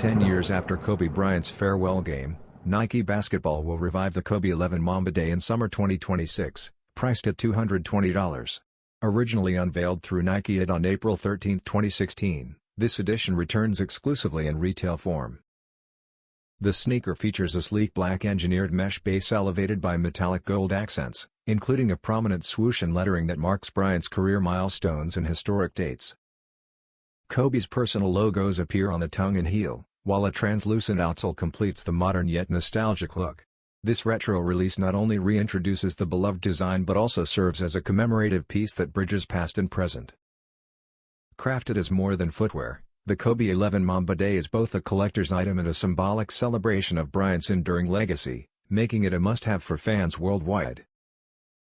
10 years after Kobe Bryant's farewell game, Nike Basketball will revive the Kobe 11 Mamba Day in summer 2026, priced at $220. Originally unveiled through Nike on April 13, 2016, this edition returns exclusively in retail form. The sneaker features a sleek black engineered mesh base elevated by metallic gold accents, including a prominent swoosh and lettering that marks Bryant's career milestones and historic dates. Kobe's personal logos appear on the tongue and heel, while a translucent outsole completes the modern yet nostalgic look. This retro release not only reintroduces the beloved design but also serves as a commemorative piece that bridges past and present. Crafted as more than footwear, the Kobe 11 Mamba Day is both a collector's item and a symbolic celebration of Bryant's enduring legacy, making it a must-have for fans worldwide.